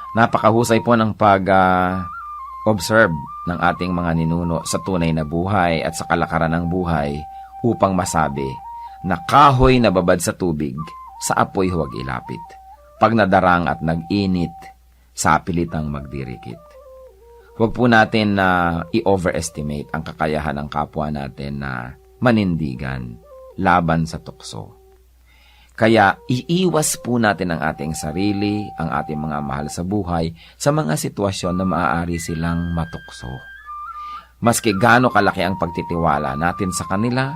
Napakahusay po ng pag-observe ng ating mga ninuno sa tunay na buhay at sa kalakaran ng buhay upang masabi na kahoy na babad sa tubig, sa apoy huwag ilapit. Pag nadarang at nag-init, sa pilitang magdirikit. Huwag po natin na i-overestimate ang kakayahan ng kapwa natin na manindigan laban sa tukso. Kaya iiwas po natin ang ating sarili, ang ating mga mahal sa buhay, sa mga sitwasyon na maaari silang matukso. Maski gaano kalaki ang pagtitiwala natin sa kanila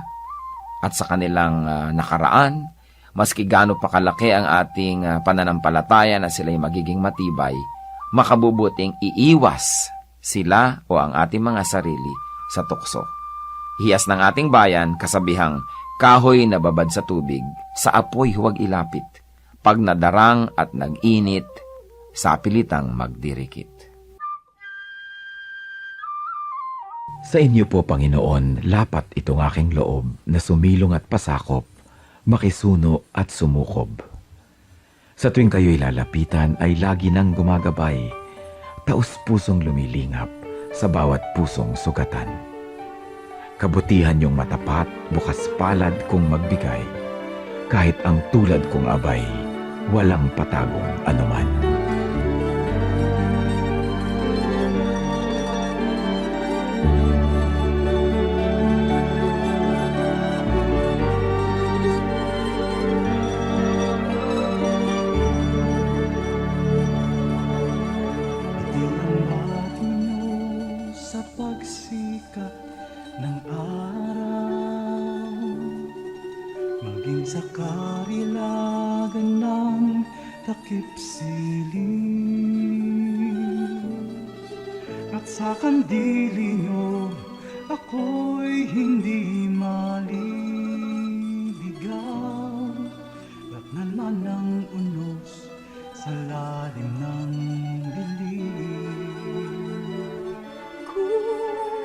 at sa kanilang nakaraan, maski gaano pa kalaki ang ating pananampalataya na sila'y magiging matibay, makabubuting iiwas sila o ang ating mga sarili sa tukso. Hiyas ng ating bayan, kasabihang, kahoy na babad sa tubig, sa apoy huwag ilapit. Pag nadarang at nag-init, sa pilitang magdirikit. Sa inyo po, Panginoon, lapat itong aking loob na sumilong at pasakop, makisuno at sumukob. Sa tuwing kayo'y lalapitan ay lagi nang gumagabay, taus-pusong lumilingap sa bawat pusong sugatan. Kabutihan niyong matapat, bukas palad kung magbigay, kahit ang tulad kong abay, walang patagong anuman. Sa pagsikat ng araw, maging sa karilagan ng takip siling, at sa kandili nyo ako'y hindi maliligaw. Datnan man ang unos sa lalim ng dilim.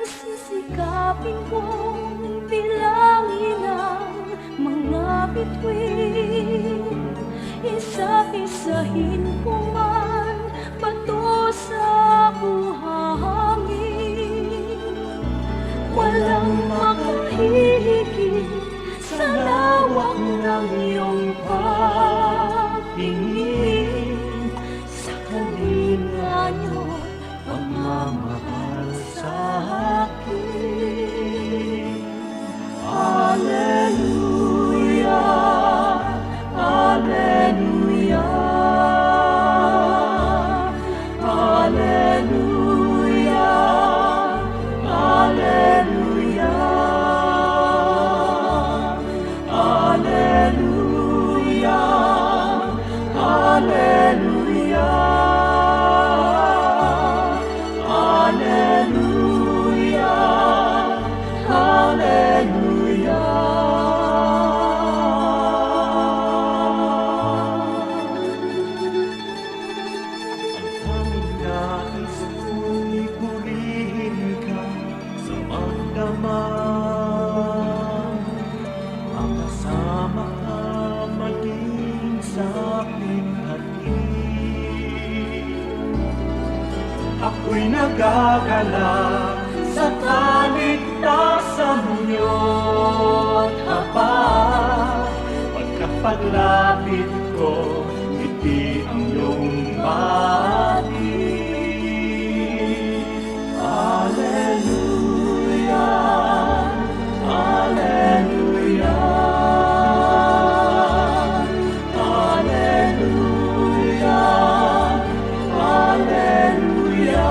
Sisikapin kong bilangin ang mga bituin, isa-isahin ko man bato sa buhay. higit sa lawak ng iyong pagtingin, sa kalinga niyo pagmamahal sa akin. Hallelujah, Hallelujah, Hallelujah, Hallelujah, Hallelujah, Hallelujah, Hallelujah, Aming nais ko'y purihin ka sa magdamag. Makasama ka maging sa aking hatid. Ako'y nagagalak sa kaligtasan niyo't habag. Pagkapaglapit ko, ngiti ang iyong bati. Hallelujah, Hallelujah, Hallelujah,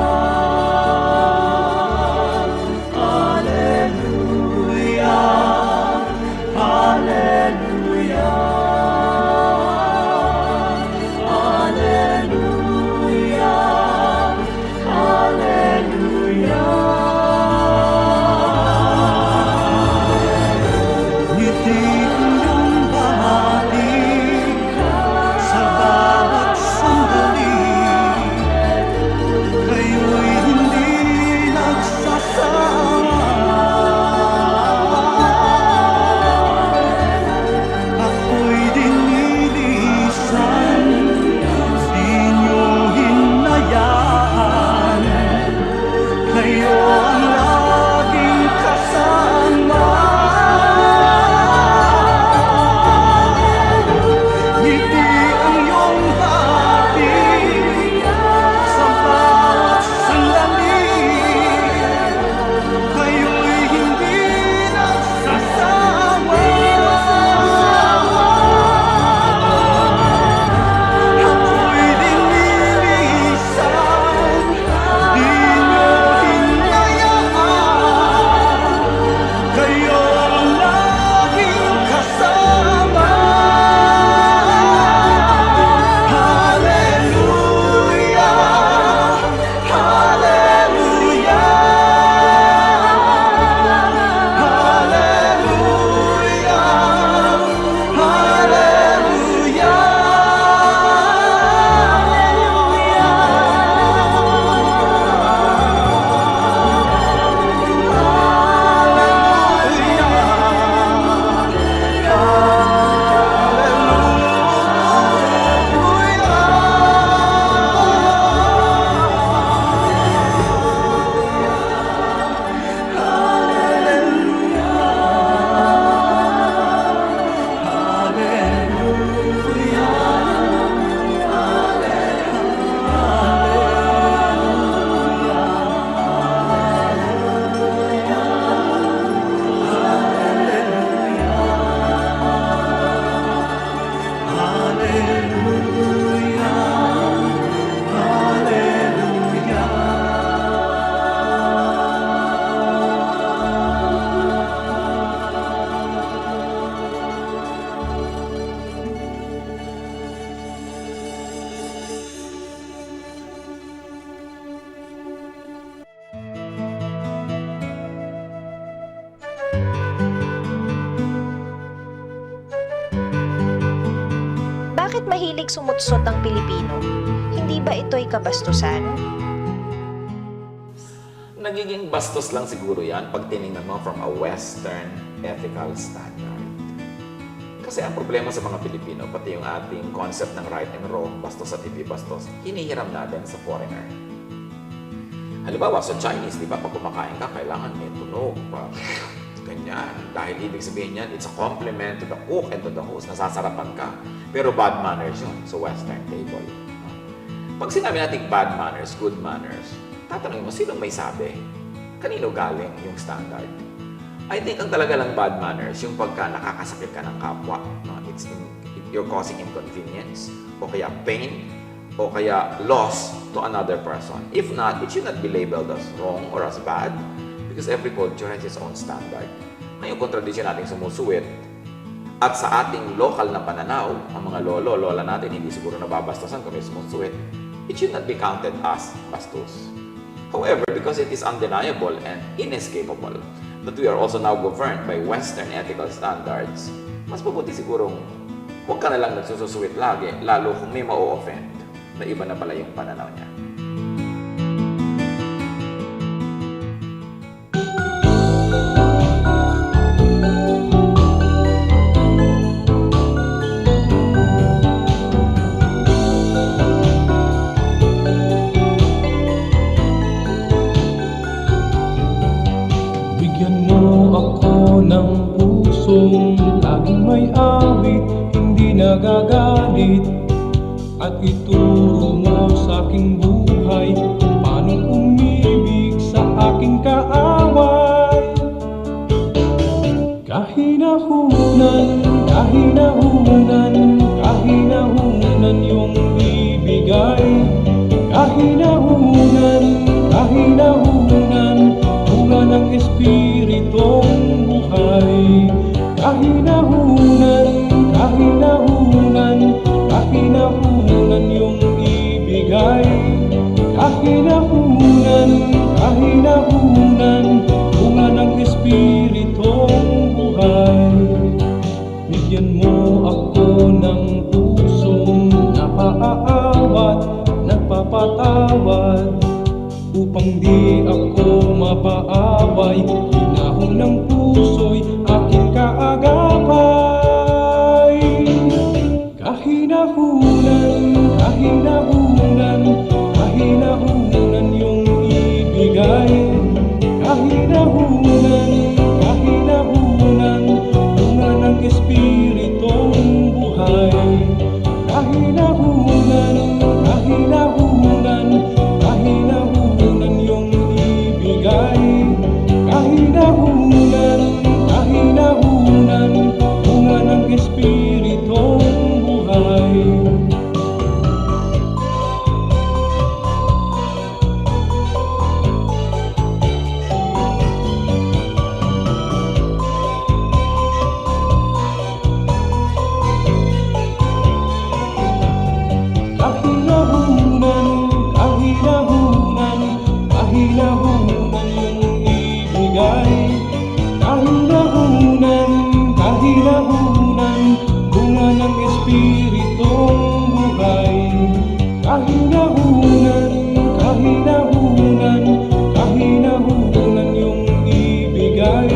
Hallelujah, ngiti ang iyong bahagi sa bawat sandali. Kayo'y hindi nagsasawa. Ako'y dinilisan, di niyo hinayaan. Kayo ang laging kasama. Ngiti ang iyong bati sa bawat sandali. Kayo'y hindi nagsasawa. Ako'y dinilisan, di niyo hinayaan. Kayo ang laging kasama. Hallelujah, Hallelujah, Hallelujah, Bakit mahilig sumutsot ang Pilipino? Hindi ba ito'y kabastusan? Nagiging bastos lang siguro yan pag tinignan mo from a Western ethical standard. Kasi ang problema sa mga Pilipino, pati yung ating concept ng right and wrong, bastos at hindi bastos, hinihiram natin sa foreigner. Halimbawa, sa Chinese, di ba, pag kumakain ka, kailangan may tunog pa. ganyan. Dahil ibig sabihin yan, it's a compliment to the cook and to the host. Nasasarapan ka. Pero bad manners yun sa Western table. Pag sinabi natin bad manners, good manners, tatanungin mo, sinong may sabi? Kanino galing yung standard? I think ang talaga lang bad manners, yung pagka nakakasakit ka ng kapwa. No? You're causing inconvenience, o kaya pain, o kaya loss to another person. If not, it should not be labeled as wrong or as bad because every culture has its own standard. Ngayon, kung tradisyon nating sumusuwit at sa ating local na pananaw, ang mga lolo, lola natin, hindi siguro nababastasan kung may sumusuwit, it should not be counted as bastos. However, because it is undeniable and inescapable that we are also now governed by Western ethical standards, mas mabuti sigurong huwag ka na lang nagsususuwit lagi, lalo kung may ma-offend na iba na pala yung pananaw niya. Bigyan mo ako ng pusong laging may awit, hindi nagagalit. At ituro mo sa aking buhay kung paano umibig sa aking kaaway. Kahinahunan, kahinahunan, kahinahunan yung ibigay. Kahinahunan, kahinahunan, bunga ng espiritong buhay. Kahinahunan, kahinahunan, kahinahunan yung ibigay. Kahinahunan, kahinahunan, bunga ng espiritong buhay. Bigyan mo ako ng pusong napaaawat, nagpapatawad, upang di ako mapaaway. Hinahon ng puso'y aking kaagapay. Kahinahunan, kahinahunan, kahinahunan yung ibigay. Kahinahunan, kahinahunan, bunga ng espiritong buhay. Kahinahunan, kahinahunan, kahinahunan yung ibigay. Kahinahunan, kahinahunan, bunga ng espiritong buhay. Kahinahunan, kahinahunan, kahinahunan yung ibigay. Kahinahunan, kahinahunan, bunga ng espiritong buhay. Kahinahunan, kahinahunan, kahinahunan yung ibigay.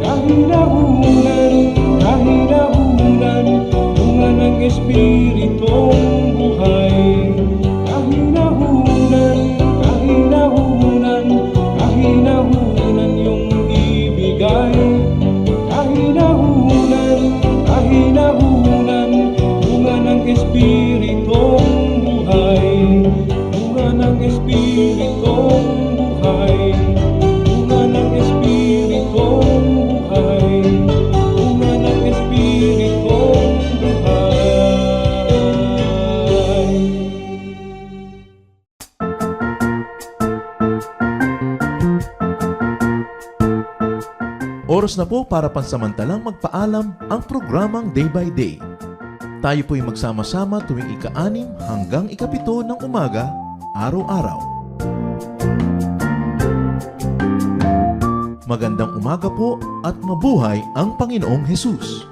Kahinahunan, kahinahunan, bunga ng espiritong buhay. Kahinahunan, kahinahunan, kahinahunan yung ibigay. Kahinahunan, kahinahunan, bunga ng espiritong buhay. Bunga ng espiritong buhay. Bunga ng espiritong buhay. Bunga ng espiritong buhay. Oras na po para pansamantalang magpaalam ang programang Day by Day. Tayo po'y magsama-sama tuwing ika-6 hanggang ika-7 ng umaga, araw-araw. Magandang umaga po at mabuhay ang Panginoong Hesus!